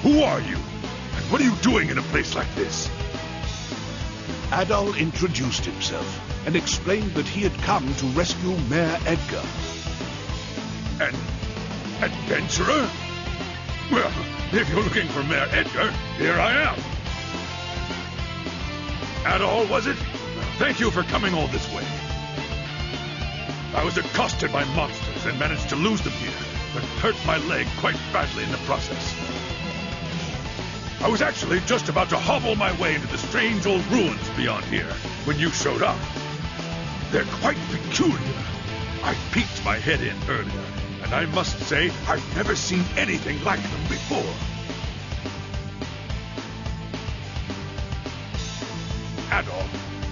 Who are you? And what are you doing in a place like this? Adol introduced himself and explained that he had come to rescue Mayor Edgar. An adventurer? Well, if you're looking for Mayor Edgar, here I am. Adol, was it? Thank you for coming all this way. I was accosted by monsters and managed to lose them here, but hurt my leg quite badly in the process. I was actually just about to hobble my way into the strange old ruins beyond here when you showed up. They're quite peculiar. I peeked my head in earlier, and I must say I've never seen anything like them before. Adol,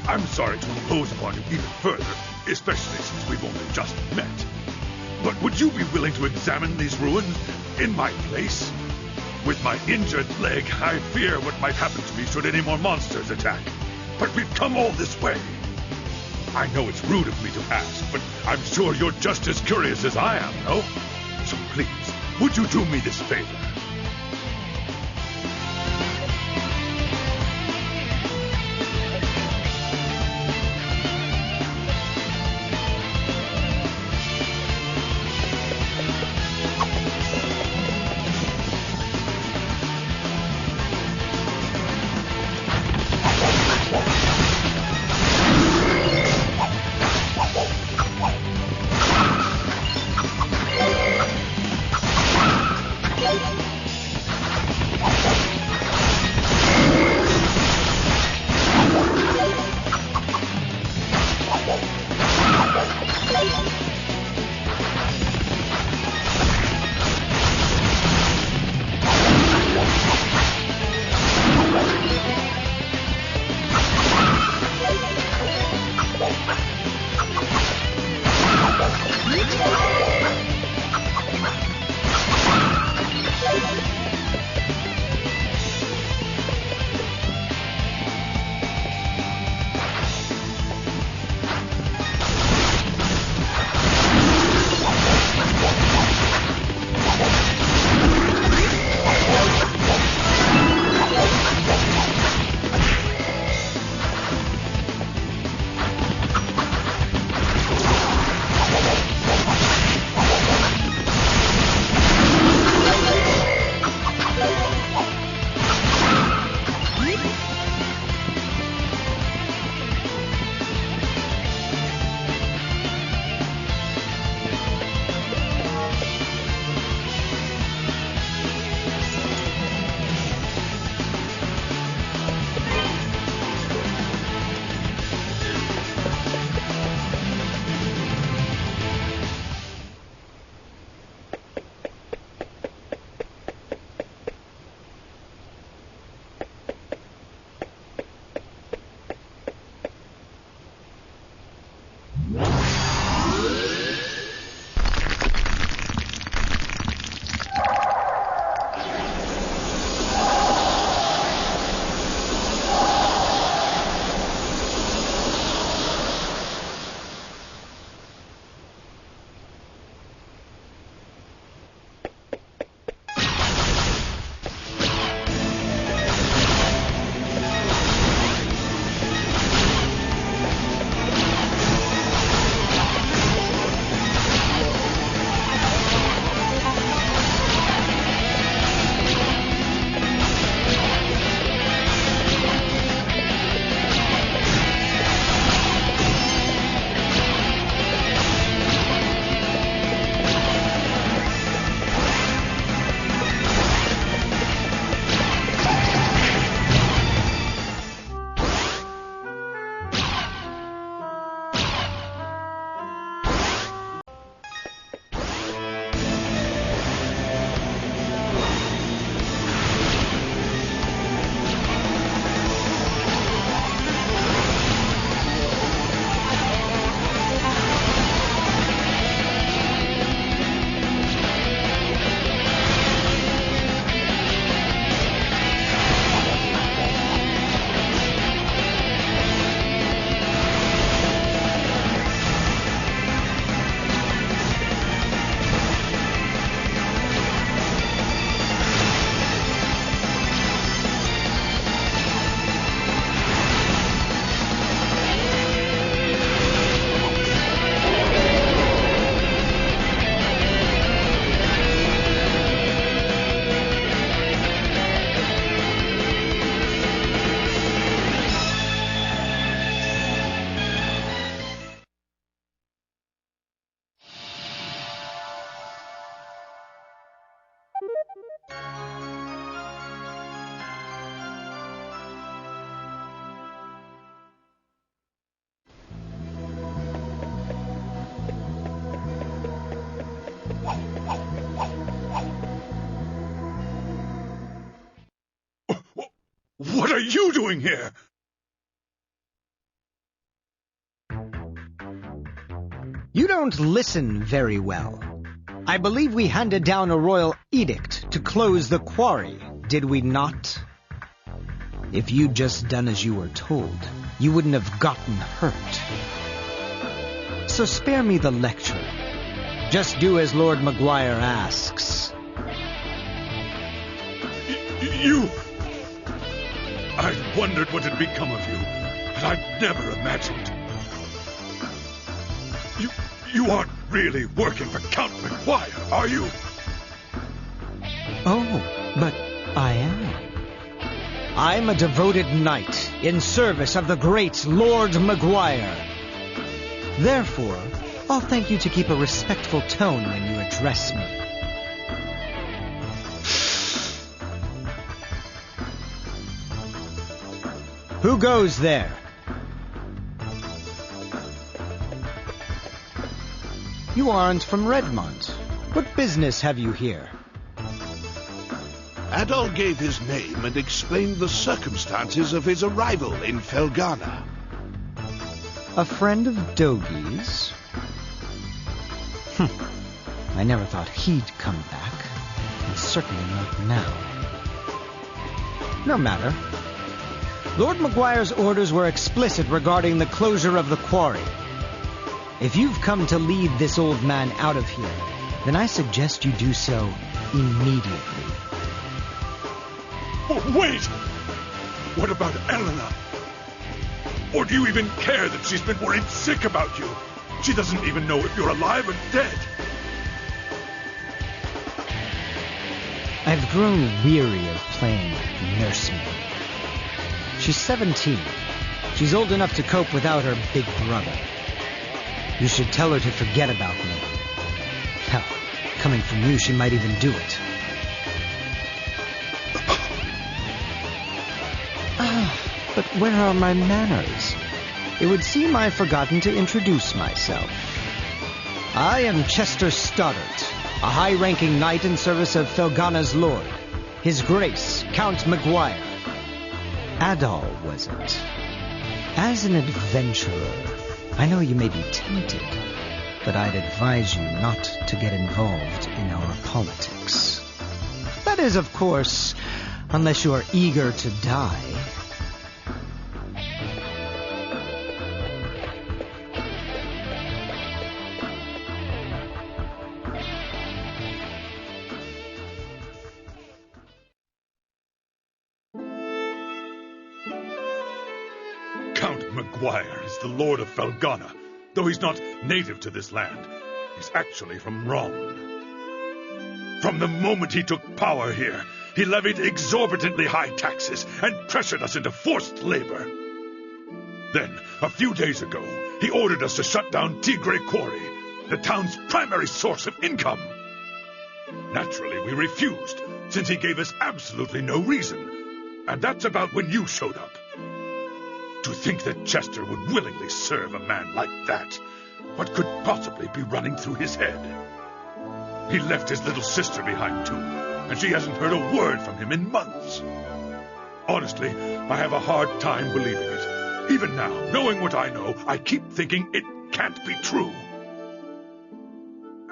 I'm sorry to impose upon you even further, especially since we've only just met. But would you be willing to examine these ruins in my place? With my injured leg, I fear what might happen to me should any more monsters attack. But we've come all this way. I know it's rude of me to ask, but I'm sure you're just as curious as I am, no? So please, would you do me this favor? What are you doing here? You don't listen very well. I believe we handed down a royal edict to close the quarry, did we not? If you'd just done as you were told, you wouldn't have gotten hurt. So spare me the lecture. Just do as Lord McGuire asks. You... I wondered what had become of you, but I'd never imagined. You aren't really working for Count McGuire, are you? Oh, but I am. I'm a devoted knight in service of the great Lord McGuire. Therefore, I'll thank you to keep a respectful tone when you address me. Who goes there? You aren't from Redmont. What business have you here? Adol gave his name and explained the circumstances of his arrival in Felghana. A friend of Dogi's? I never thought he'd come back, and certainly not now. No matter. Lord McGuire's orders were explicit regarding the closure of the quarry. If you've come to lead this old man out of here, then I suggest you do so immediately. Oh, wait! What about Elena? Or do you even care that she's been worried sick about you? She doesn't even know if you're alive or dead. I've grown weary of playing nursemaid. She's 17. She's old enough to cope without her big brother. You should tell her to forget about me. Hell, coming from you, she might even do it. But where are my manners? It would seem I've forgotten to introduce myself. I am Chester Stoddart, a high-ranking knight in service of Felghana's lord, His Grace, Count McGuire. Adol, was it? As an adventurer, I know you may be tempted, but I'd advise you not to get involved in our politics. That is, of course, unless you are eager to die. Count McGuire is the Lord of Felghana, though he's not native to this land. He's actually from Rome. From the moment he took power here, he levied exorbitantly high taxes and pressured us into forced labor. Then, a few days ago, he ordered us to shut down Tigary Quarry, the town's primary source of income. Naturally, we refused, since he gave us absolutely no reason. And that's about when you showed up. To think that Chester would willingly serve a man like that. What could possibly be running through his head? He left his little sister behind, too, and she hasn't heard a word from him in months. Honestly, I have a hard time believing it. Even now, knowing what I know, I keep thinking it can't be true.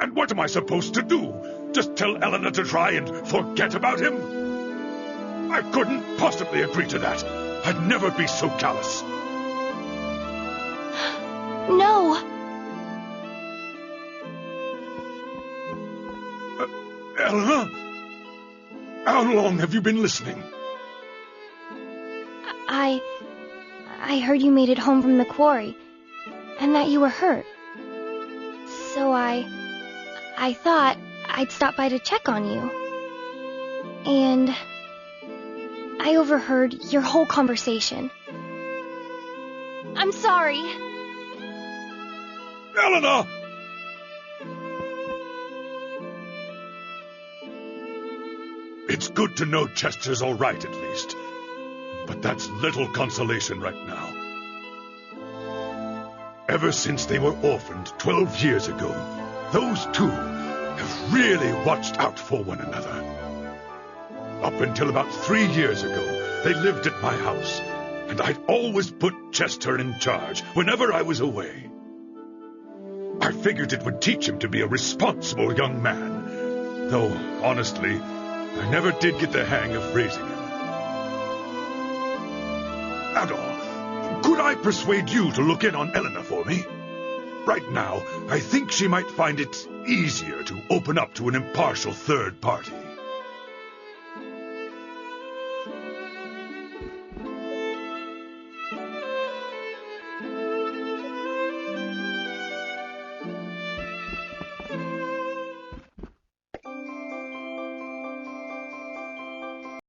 And what am I supposed to do? Just tell Elena to try and forget about him? I couldn't possibly agree to that. I'd never be so callous. No. Elena? How long have you been listening? I heard you made it home from the quarry, and that you were hurt. So I thought I'd stop by to check on you. And I overheard your whole conversation. I'm sorry. Elena! It's good to know Chester's all right, at least. But that's little consolation right now. Ever since they were orphaned 12 years ago, those two have really watched out for one another. Up until about 3 years ago, They lived at my house, and I'd always put Chester in charge whenever I was away. I figured it would teach him to be a responsible young man, though, honestly, I never did get the hang of raising him. Adol, could I persuade you to look in on Elena for me? Right now, I think she might find it easier to open up to an impartial third party.